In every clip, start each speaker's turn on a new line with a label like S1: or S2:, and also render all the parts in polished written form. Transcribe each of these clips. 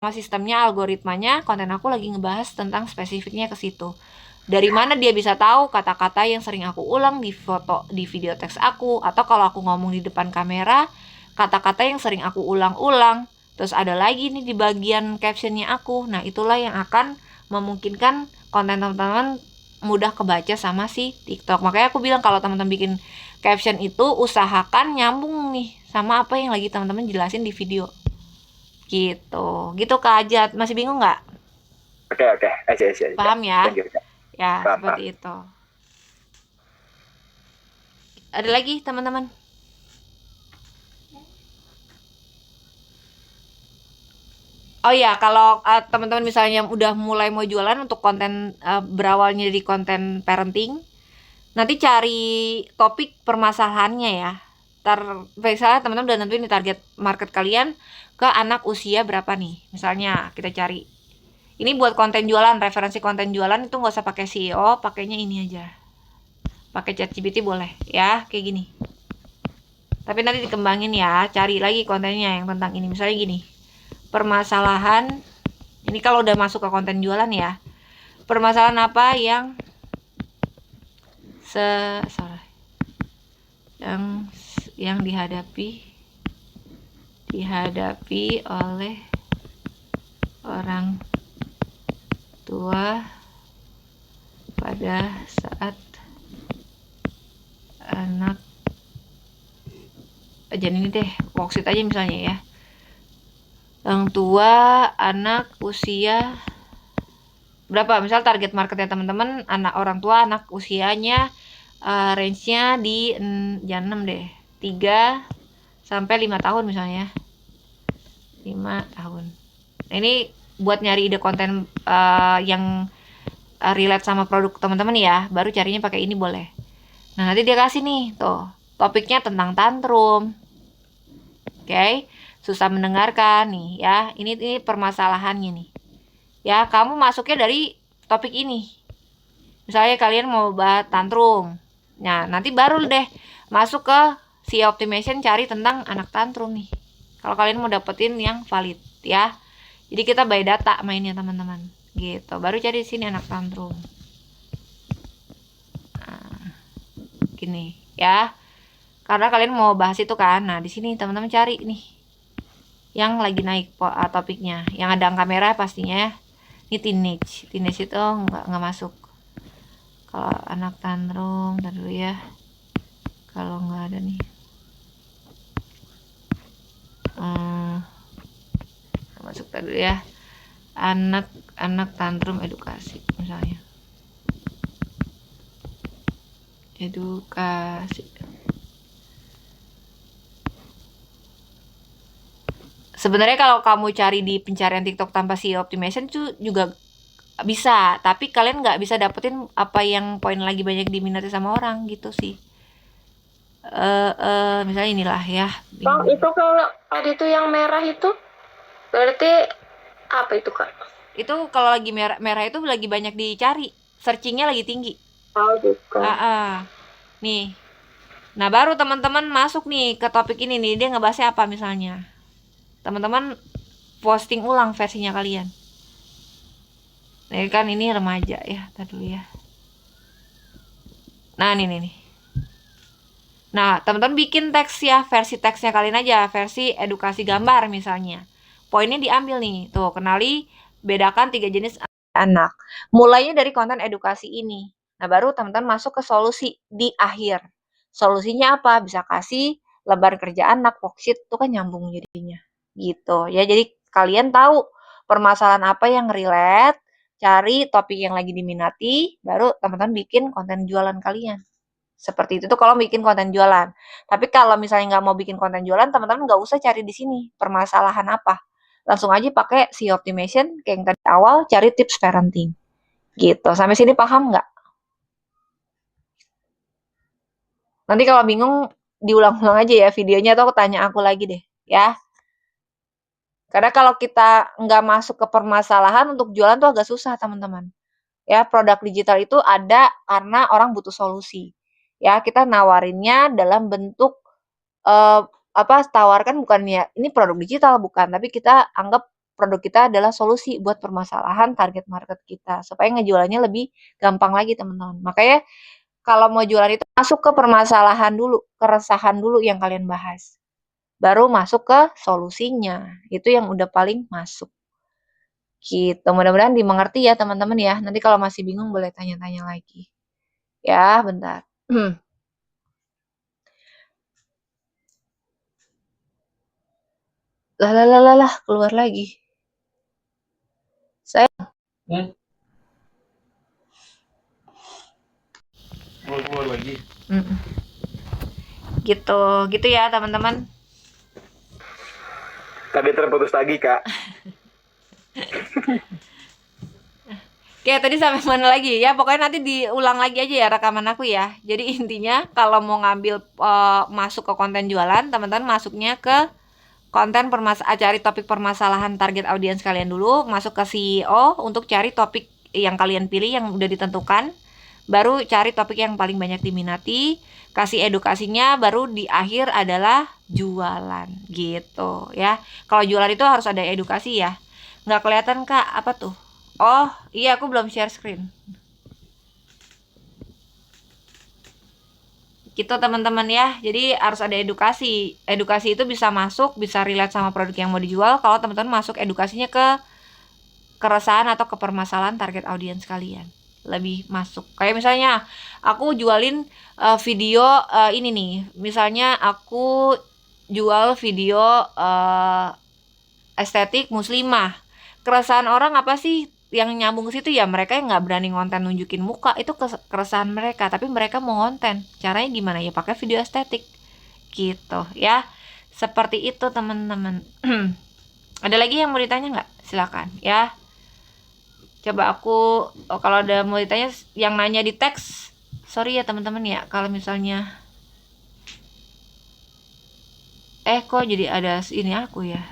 S1: sistemnya, algoritmanya, konten aku lagi ngebahas tentang spesifiknya ke situ. Dari mana dia bisa tahu kata-kata yang sering aku ulang di foto, di video teks aku, atau kalau aku ngomong di depan kamera, kata-kata yang sering aku ulang-ulang. Terus ada lagi nih di bagian captionnya aku. Nah, itulah yang akan memungkinkan konten teman-teman mudah kebaca sama si TikTok. Makanya aku bilang kalau teman-teman bikin caption itu usahakan nyambung nih sama apa yang lagi teman-teman jelasin di video. Gitu Kak Ajat, masih bingung nggak?
S2: Oke, aja.
S1: Paham ya?
S2: Thank you, Kak.
S1: Ya
S2: Paham.
S1: seperti itu. Ada lagi teman-teman? Oh iya, kalau teman-teman misalnya udah mulai mau jualan untuk konten berawalnya dari konten parenting, nanti cari topik permasalahannya ya. Misalnya teman-teman udah nentuin nih target market kalian ke anak usia berapa nih. Misalnya kita cari. Ini buat konten jualan, referensi konten jualan itu nggak usah pakai SEO, pakainya ini aja. Pakai ChatGPT boleh ya, kayak gini. Tapi nanti dikembangin ya, cari lagi kontennya yang tentang ini. Misalnya gini, permasalahan, ini kalau udah masuk ke konten jualan ya, permasalahan apa yang sorry, yang yang dihadapi oleh orang tua pada saat anak, jangan ini deh, worksheet aja misalnya ya. Orang tua anak usia berapa, misal target marketnya teman-teman anak orang tua anak usianya range-nya di jangan 6 deh, 3 sampai 5 tahun misalnya. 5 tahun. Nah, ini buat nyari ide konten yang relate sama produk teman-teman ya, baru carinya pakai ini boleh. Nah, nanti dia kasih nih tuh topiknya tentang tantrum. Oke, susah mendengarkan nih ya. Ini permasalahannya nih. Ya, kamu masuknya dari topik ini. Misalnya kalian mau bahas tantrum. Nah, nanti baru deh masuk ke si optimization cari tentang anak tantrum nih. Kalau kalian mau dapetin yang valid ya. Jadi kita by data mainnya teman-teman. Gitu. Baru cari di sini anak tantrum. Nah, gini ya. Karena kalian mau bahas itu kan. Nah, di sini teman-teman cari nih yang lagi naik topiknya. Yang ada angka merah pastinya ya. Ini teenage. Teenage itu nggak masuk. Kalau anak tantrum, ntar dulu ya. Kalau nggak ada nih. Masuk tadi ya. Anak tantrum edukasi misalnya. Edukasi. Sebenarnya kalau kamu cari di pencarian TikTok tanpa SEO optimization itu juga bisa, tapi kalian nggak bisa dapetin apa yang poin lagi banyak diminati sama orang gitu sih. Misalnya inilah ya.
S3: Bang, itu kalau ada itu yang merah itu berarti apa itu, Kak?
S1: Itu kalau lagi merah, merah itu lagi banyak dicari, searchingnya lagi tinggi.
S3: Oh, gitu.
S1: Nih. Nah, baru teman-teman masuk nih ke topik ini nih, dia ngebahasnya apa misalnya. Teman-teman posting ulang versinya kalian. Nah, kan ini remaja ya, tadi dulu ya. Nah, nih. Nah, teman-teman bikin teks ya, versi teksnya kalian aja, versi edukasi gambar misalnya. Poinnya diambil nih, tuh kenali bedakan 3 jenis anak. Mulainya dari konten edukasi ini. Nah, baru teman-teman masuk ke solusi di akhir. Solusinya apa? Bisa kasih lembar kerja anak, worksheet, itu kan nyambung jadinya. Gitu ya, jadi kalian tahu permasalahan apa yang relate, cari topik yang lagi diminati, baru teman-teman bikin konten jualan kalian. Seperti itu tuh kalau bikin konten jualan. Tapi kalau misalnya nggak mau bikin konten jualan, teman-teman nggak usah cari di sini permasalahan apa. Langsung aja pakai SEO optimization kayak yang tadi awal, cari tips parenting. Gitu. Sampai sini paham nggak? Nanti kalau bingung diulang-ulang aja ya videonya atau tanya aku lagi deh ya. Karena kalau kita nggak masuk ke permasalahan untuk jualan tuh agak susah teman-teman. Ya, produk digital itu ada karena orang butuh solusi. Ya, kita nawarinnya dalam bentuk tawarkan bukan ya ini produk digital bukan, tapi kita anggap produk kita adalah solusi buat permasalahan target market kita, supaya ngejualannya lebih gampang lagi teman-teman. Makanya kalau mau jualan itu masuk ke permasalahan dulu, keresahan dulu yang kalian bahas. Baru masuk ke solusinya. Itu yang udah paling masuk. Gitu. Mudah-mudahan dimengerti ya teman-teman ya. Nanti kalau masih bingung boleh tanya-tanya lagi. Ya, bentar. Lah, keluar lagi. Saya
S2: Keluar lagi.
S1: gitu ya teman-teman.
S2: Tadi terputus lagi, Kak.
S1: Oke, tadi sampai mana lagi ya? Pokoknya nanti diulang lagi aja ya rekaman aku ya. Jadi intinya kalau mau ngambil masuk ke konten jualan, teman-teman masuknya ke konten cari topik permasalahan target audiens kalian dulu, masuk ke CEO untuk cari topik yang kalian pilih yang udah ditentukan. Baru cari topik yang paling banyak diminati, kasih edukasinya, baru di akhir adalah jualan gitu ya. Kalau jualan itu harus ada edukasi ya. Nggak kelihatan Kak, apa tuh? Oh iya, aku belum share screen gitu teman-teman ya. Jadi harus ada edukasi itu bisa masuk, bisa relate sama produk yang mau dijual kalau teman-teman masuk edukasinya ke keresahan atau ke permasalahan target audiens kalian, lebih masuk. Kayak misalnya aku jualin video ini nih, misalnya aku jual video estetik muslimah. Keresahan orang apa sih yang nyambung ke situ ya? Mereka yang nggak berani ngonten nunjukin muka, itu keresahan mereka, tapi mereka mau ngonten. Caranya gimana ya? Pakai video estetik gitu ya. Seperti itu teman-teman. Ada lagi yang mau ditanya nggak? Silakan ya. Coba aku kalau ada mau ditanya yang nanya di teks, sorry ya teman-teman ya kalau misalnya kok jadi ada ini aku ya.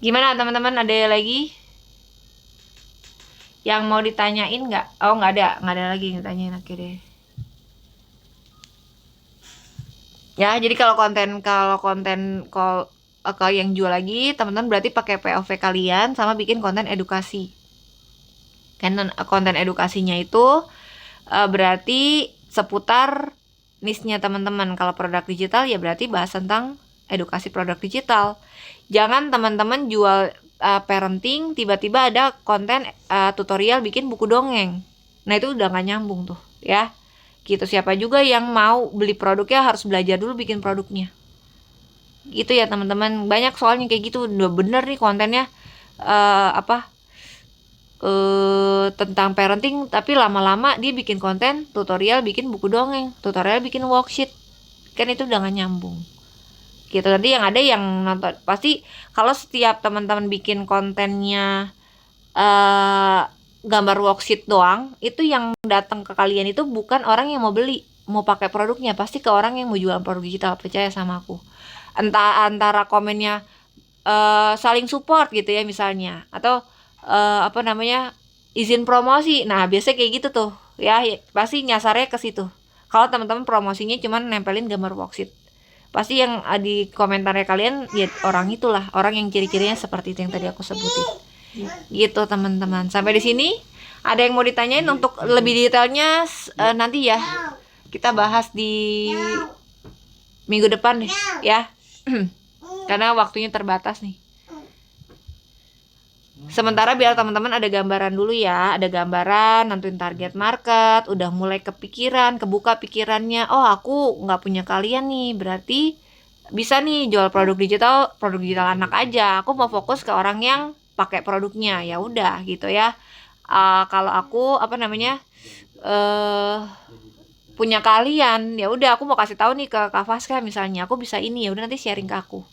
S1: Gimana teman-teman, ada lagi yang mau ditanyain nggak? Oh nggak ada lagi yang ditanyain. Oke deh. Ya jadi kalau yang jual lagi teman-teman berarti pakai POV kalian sama bikin konten edukasi. Konten edukasinya itu berarti seputar niche-nya teman-teman. Kalau produk digital ya berarti bahas tentang edukasi produk digital. Jangan teman-teman jual parenting tiba-tiba ada konten tutorial bikin buku dongeng. Nah itu udah gak nyambung tuh ya. Gitu, siapa juga yang mau beli produknya harus belajar dulu bikin produknya. Gitu ya teman-teman. Banyak soalnya kayak gitu. Udah bener nih kontennya tentang parenting, tapi lama-lama dia bikin konten tutorial bikin buku dongeng, tutorial bikin worksheet. Kan itu udah gak nyambung. Gitu, nanti yang ada yang nonton pasti kalau setiap teman-teman bikin kontennya gambar worksheet doang, itu yang datang ke kalian itu bukan orang yang mau beli, mau pakai produknya, pasti ke orang yang mau jualan produk digital. Percaya sama aku. Entah antara komennya saling support gitu ya misalnya, atau izin promosi. Nah biasanya kayak gitu tuh ya, pasti nyasarnya ke situ. Kalau teman-teman promosinya cuman nempelin gambar worksheet, pasti yang di komentarnya kalian ya orang itulah, orang yang ciri-cirinya seperti itu yang tadi aku sebutin. Gitu teman-teman. Sampai di sini ada yang mau ditanyain untuk lebih detailnya nanti ya kita bahas di minggu depan deh ya. Karena waktunya terbatas nih. Sementara biar teman-teman ada gambaran dulu ya, ada gambaran, nentuin target market, udah mulai kepikiran, kebuka pikirannya. Oh aku nggak punya kalian nih, berarti bisa nih jual produk digital anak aja. Aku mau fokus ke orang yang pakai produknya, ya udah gitu ya. Kalau aku punya kalian, ya udah aku mau kasih tahu nih ke Kak Faska misalnya, aku bisa ini, ya udah nanti sharing ke aku.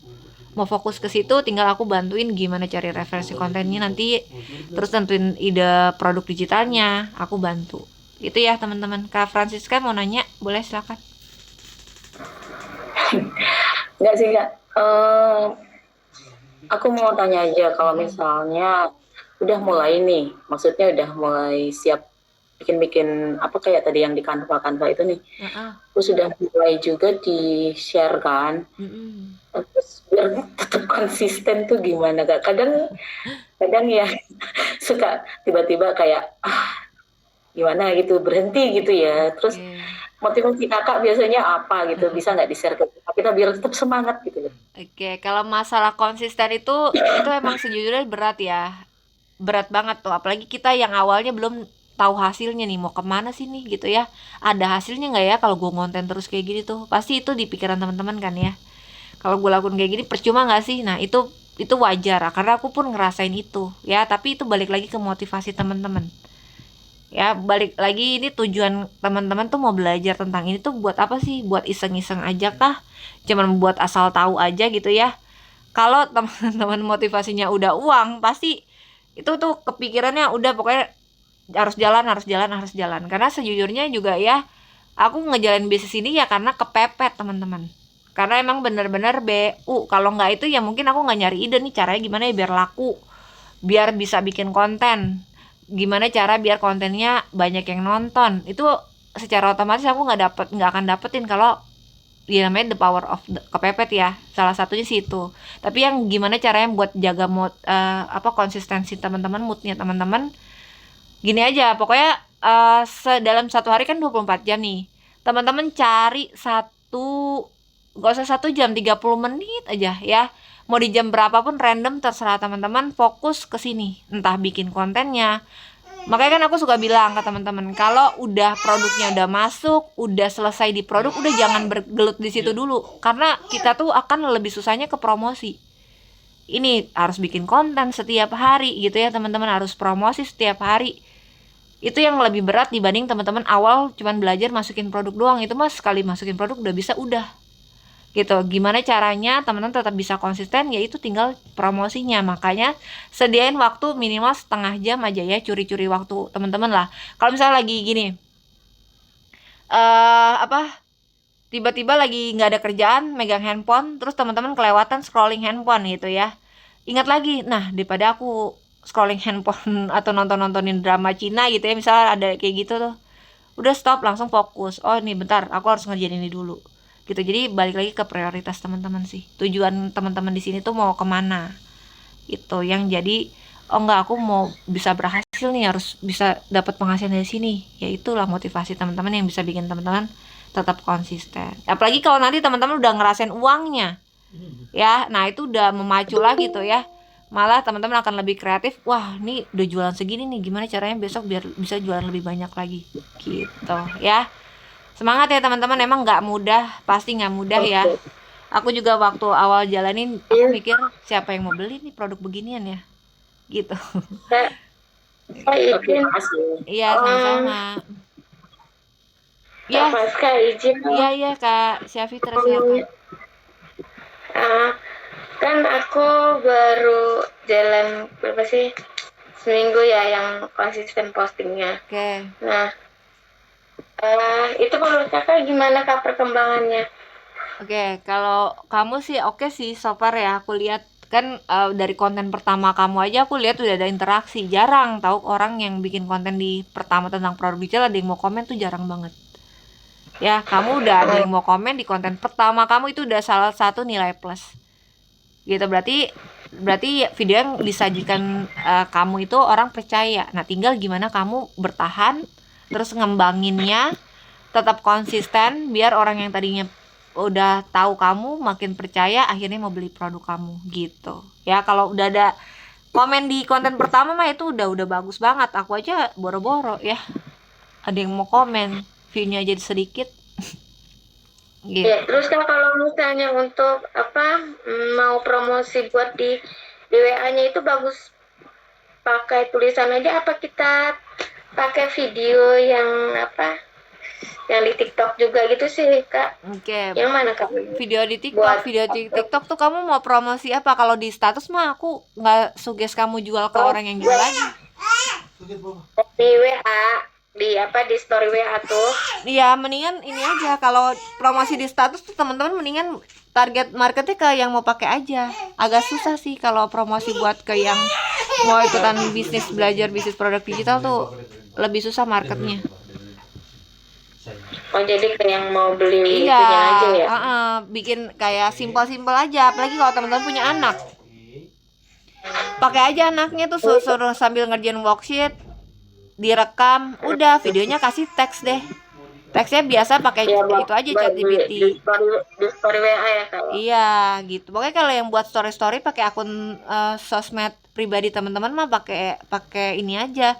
S1: Mau fokus ke situ, tinggal aku bantuin gimana cari referensi kontennya nanti, terus tentuin ide produk digitalnya, aku bantu. Itu ya teman-teman. Kak Francisca mau nanya, boleh silakan.
S4: Enggak sih Kak, aku mau tanya aja kalau misalnya udah mulai nih, maksudnya udah mulai siap bikin apa kayak tadi yang di Canva itu nih.
S1: Heeh.
S4: Aku sudah mulai juga di-share kan. Terus biar tetap konsisten tuh gimana Kak? Kadang ya suka tiba-tiba kayak gimana gitu berhenti gitu ya. Terus
S1: Oke.
S4: motivasi Kakak biasanya apa gitu? Bisa nggak di-share ke kita biar tetap semangat gitu loh.
S1: Oke, kalau masalah konsisten itu emang sejujurnya berat ya. Berat banget tuh, apalagi kita yang awalnya belum tahu hasilnya nih, mau kemana sih nih gitu ya. Ada hasilnya nggak ya kalau gue ngonten terus kayak gini tuh? Pasti itu di pikiran teman-teman kan ya. Kalau gue lakuin kayak gini percuma nggak sih? Nah, itu wajar karena aku pun ngerasain itu ya, tapi itu balik lagi ke motivasi teman-teman. Ya, balik lagi ini tujuan teman-teman tuh mau belajar tentang ini tuh buat apa sih? Buat iseng-iseng aja kah? Cuman buat asal tahu aja gitu ya. Kalau teman-teman motivasinya udah uang, pasti itu tuh kepikirannya udah pokoknya harus jalan, harus jalan, harus jalan. Karena sejujurnya juga ya, aku ngejalanin bisnis ini ya karena kepepet teman-teman. Karena emang bener-bener BU. Kalau nggak itu ya mungkin aku nggak nyari ide nih caranya gimana ya biar laku, biar bisa bikin konten, gimana cara biar kontennya banyak yang nonton. Itu secara otomatis aku nggak akan dapetin kalau ya namanya the power of kepepet ya, salah satunya sih itu. Tapi yang gimana caranya buat jaga konsistensi teman-teman, moodnya teman-teman, gini aja pokoknya, dalam satu hari kan 24 jam nih, teman-teman cari gak usah 1 jam, 30 menit aja ya, mau di jam berapapun random terserah teman-teman, fokus ke sini, entah bikin kontennya. Makanya kan aku suka bilang ke teman-teman, kalau udah produknya udah masuk, udah selesai di produk, udah jangan bergelut di situ dulu, karena kita tuh akan lebih susahnya ke promosi. Ini harus bikin konten setiap hari gitu ya teman-teman, harus promosi setiap hari. Itu yang lebih berat dibanding teman-teman awal cuman belajar masukin produk doang. Itu mah sekali masukin produk udah bisa udah gitu. Gimana caranya teman-teman tetap bisa konsisten, yaitu tinggal promosinya. Makanya sediain waktu minimal setengah jam aja ya, curi-curi waktu teman-teman lah. Kalau misalnya lagi gini, tiba-tiba lagi nggak ada kerjaan, megang handphone, terus teman-teman kelewatan scrolling handphone gitu ya, ingat lagi, nah daripada aku scrolling handphone atau nontonin drama Cina gitu ya, misalnya ada kayak gitu tuh, udah stop, langsung fokus. Oh nih bentar, aku harus ngerjain ini dulu gitu. Jadi balik lagi ke prioritas teman-teman sih, tujuan teman-teman di sini tuh mau kemana itu yang jadi. Oh enggak, aku mau bisa berhasil nih, harus bisa dapat penghasilan dari sini. Ya itulah motivasi teman-teman yang bisa bikin teman-teman tetap konsisten. Apalagi kalau nanti teman-teman udah ngerasain uangnya ya, nah itu udah memacu lagi tuh ya, malah teman-teman akan lebih kreatif. Wah nih udah jualan segini nih, gimana caranya besok biar bisa jualan lebih banyak lagi gitu ya. Semangat ya teman-teman, emang nggak mudah, pasti nggak mudah ya. Aku juga waktu awal jalanin aku mikir siapa yang mau beli nih produk beginian ya gitu.
S3: Kak,
S4: Oke,
S3: izin.
S4: makasih.
S1: Iya sama-sama ya.
S3: Kak Pasca izin.
S1: Iya Kak Syafi, terus silakan.
S3: Ah, kan aku baru jalan berapa sih? Seminggu ya yang konsisten postingnya.
S1: Oke.
S3: Nah, itu menurut kakak gimana kak perkembangannya?
S1: Oke, kalau kamu sih oke sih so far ya. Aku lihat kan dari konten pertama kamu aja aku lihat udah ada interaksi. Jarang tahu orang yang bikin konten di pertama tentang produk digital ada yang mau komen tuh, jarang banget. Ya, kamu udah ada yang mau komen di konten pertama kamu, itu udah salah satu nilai plus. Gitu berarti video yang disajikan kamu itu orang percaya. Nah, tinggal gimana kamu bertahan terus ngembanginnya, tetap konsisten biar orang yang tadinya udah tahu kamu makin percaya, akhirnya mau beli produk kamu gitu ya. Kalau udah ada komen di konten pertama mah itu udah bagus banget. Aku aja boro-boro ya ada yang mau komen, view-nya jadi sedikit gitu.
S3: Ya, terus kak kalau misalnya untuk mau promosi buat di WA-nya itu bagus pakai tulisan aja apa kita pakai video yang yang di TikTok juga gitu sih kak?
S1: Oke.
S3: Yang mana kak?
S1: Video di TikTok tuh kamu mau promosi apa? Kalau di status mah aku nggak suggest kamu jual ke orang yang jual lagi.
S3: Di WA, di story WA tuh.
S1: Iya, mendingan ini aja. Kalau promosi di status tuh teman-teman mendingan target marketnya ke yang mau pakai aja. Agak susah sih kalau promosi buat ke yang mau ikutan bisnis, belajar bisnis produk digital tuh lebih susah marketnya.
S3: Oh jadi kayak yang mau beli
S1: Iya,
S3: itunya aja ya?
S1: bikin kayak simpel-simpel aja. Apalagi kalau teman-teman punya anak, pakai aja anaknya tuh suruh sambil ngerjain worksheet, direkam, udah videonya kasih teks deh. Teksnya biasa pakai
S3: Ya
S1: itu aja ChatGPT.
S3: di story WA ya Kak?
S1: Iya, gitu. Pokoknya kalau yang buat story-story pakai akun sosmed pribadi teman-teman mah pakai ini aja.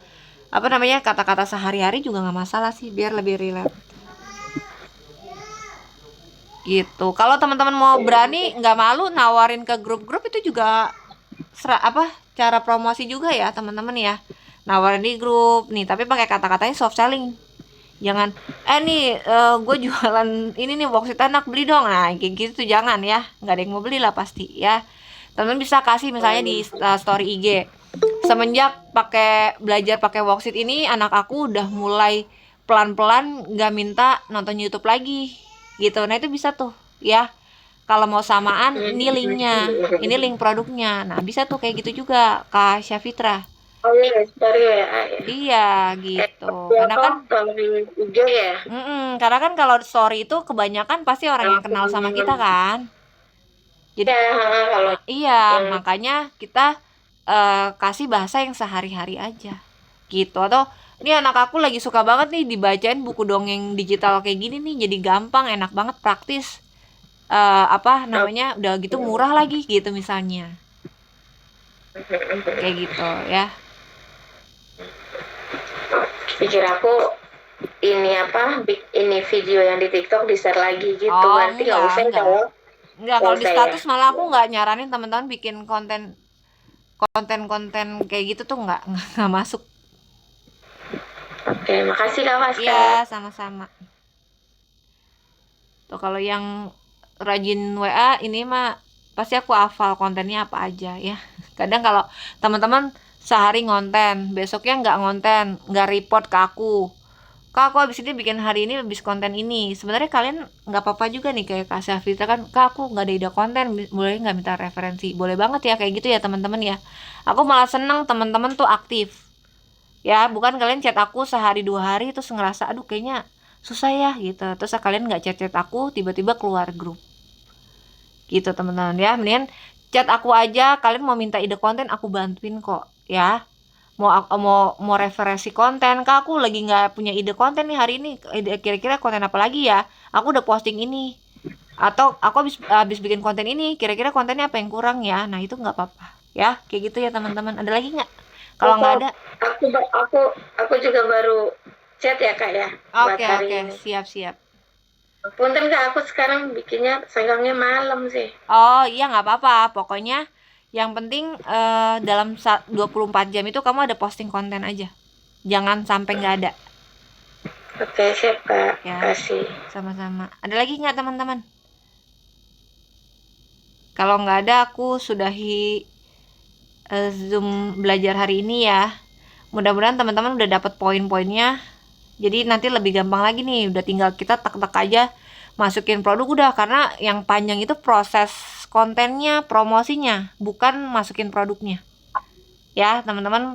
S1: Apa namanya? Kata-kata sehari-hari juga nggak masalah sih, biar lebih relate. Gitu. Kalau teman-teman mau berani, nggak malu nawarin ke grup-grup, itu juga cara promosi juga ya, teman-teman ya. Nawarin di grup nih, tapi pakai kata-katanya soft selling. Jangan nih gue jualan ini nih worksheet anak, beli dong. Nah kayak gitu tuh jangan ya, nggak ada yang mau beli lah pasti ya. Teman bisa kasih misalnya di story IG, semenjak belajar pakai worksheet ini, anak aku udah mulai pelan-pelan nggak minta nonton YouTube lagi gitu. Nah itu bisa tuh ya, kalau mau samaan ini linknya, ini link produknya. Nah bisa tuh kayak gitu juga Kak Syafitra.
S3: Oh iya, story WA ya?
S1: Iya gitu, karena kan
S3: Story IG ya?
S1: karena kan kalau story itu kebanyakan pasti orang yang kenal sama kita kan. Jadi
S3: Ya, kalau
S1: iya,
S3: yang
S1: makanya kita kasih bahasa yang sehari-hari aja. Gitu. Atau ini anak aku lagi suka banget nih dibacain buku dongeng digital kayak gini nih, jadi gampang, enak banget, praktis. Udah gitu murah lagi gitu misalnya. Kayak gitu ya.
S3: pikir aku ini ini video yang di TikTok di share lagi gitu,
S1: Oh,
S3: berarti nggak usah
S1: enggak.
S3: kalau
S1: Enggak, kalau di
S3: usah ya?
S1: status malah aku nggak nyaranin teman-teman bikin konten kayak gitu tuh nggak masuk.
S3: Oke, makasih Kak Faska.
S1: Iya, sama-sama. Tuh kalau yang rajin WA ini mah pasti aku hafal kontennya apa aja ya. Kadang kalau teman-teman sehari ngonten, besoknya nggak ngonten, nggak report ke aku. Kak, aku habis ini bikin hari ini habis konten ini. Sebenarnya kalian nggak apa-apa juga nih kayak Kak Syafitra kan, Kak aku nggak ada ide konten, boleh nggak minta referensi? Boleh banget ya kayak gitu ya teman-teman ya. Aku malah seneng teman-teman tuh aktif. Ya, bukan kalian chat aku sehari 2 hari terus ngerasa aduh kayaknya susah ya gitu. Terus kalian nggak chat aku, tiba-tiba keluar grup. Gitu teman-teman ya. Mendingan chat aku aja, kalian mau minta ide konten aku bantuin kok ya. Mau referensi konten, Kak aku lagi nggak punya ide konten nih hari ini, kira-kira konten apa lagi ya, aku udah posting ini, atau aku habis bikin konten ini, kira-kira kontennya apa yang kurang ya. Nah itu nggak apa-apa ya, kayak gitu ya teman-teman. Ada lagi nggak? Kalau nggak ada,
S3: Aku juga baru chat ya Kak ya, buat hari
S1: oke,
S3: ini.
S1: siap.
S3: Punten Kak, aku sekarang bikinnya senggangnya malam sih.
S1: Oh iya nggak apa-apa, pokoknya yang penting dalam 24 jam itu kamu ada posting konten aja, jangan sampai nggak ada.
S3: Oke, siap Kak.
S1: Ya.
S3: Kasih.
S1: Sama-sama. Ada lagi nggak teman-teman? Kalau nggak ada, aku sudahi Zoom belajar hari ini ya. Mudah-mudahan teman-teman udah dapat poin-poinnya. Jadi nanti lebih gampang lagi nih. Udah tinggal kita tek-tek aja masukin produk udah. Karena yang panjang itu proses kontennya, promosinya, bukan masukin produknya. Ya teman-teman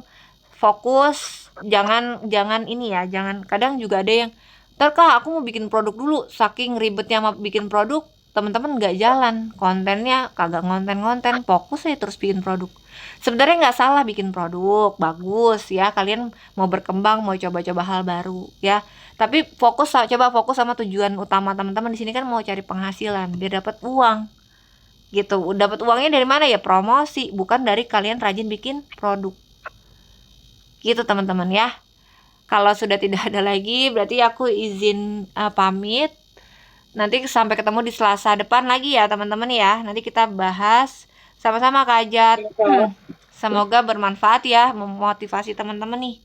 S1: fokus. Jangan ini ya. Kadang juga ada yang ntar Kak aku mau bikin produk dulu. Saking ribetnya mau bikin produk, teman-teman nggak jalan. Kontennya kagak ngonten-ngonten. Fokus aja terus bikin produk. Sebenarnya nggak salah bikin produk, bagus ya, kalian mau berkembang, mau coba-coba hal baru ya. Tapi coba fokus sama tujuan utama teman-teman di sini kan mau cari penghasilan biar dapat uang. Gitu. Dapat uangnya dari mana ya? Promosi, bukan dari kalian rajin bikin produk. Gitu teman-teman ya. Kalau sudah tidak ada lagi, berarti aku izin pamit. Nanti sampai ketemu di Selasa depan lagi ya teman-teman ya. Nanti kita bahas sama-sama Kak Ajat. Semoga bermanfaat ya, memotivasi teman-teman nih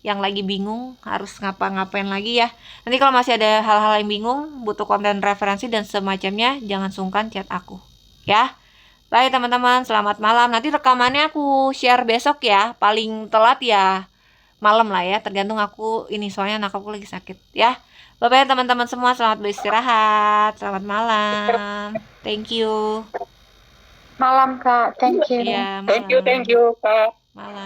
S1: yang lagi bingung harus ngapa-ngapain lagi ya. Nanti kalau masih ada hal-hal yang bingung, butuh konten referensi dan semacamnya, jangan sungkan chat aku ya. Baik teman-teman, selamat malam. Nanti rekamannya aku share besok ya, paling telat ya malam lah ya, tergantung aku ini, soalnya anak aku lagi sakit ya. Bye-bye teman-teman semua, selamat beristirahat, selamat malam. Thank you.
S3: Malam Kak, thank you.
S1: Iya,
S4: Thank you, Kak.
S1: malam.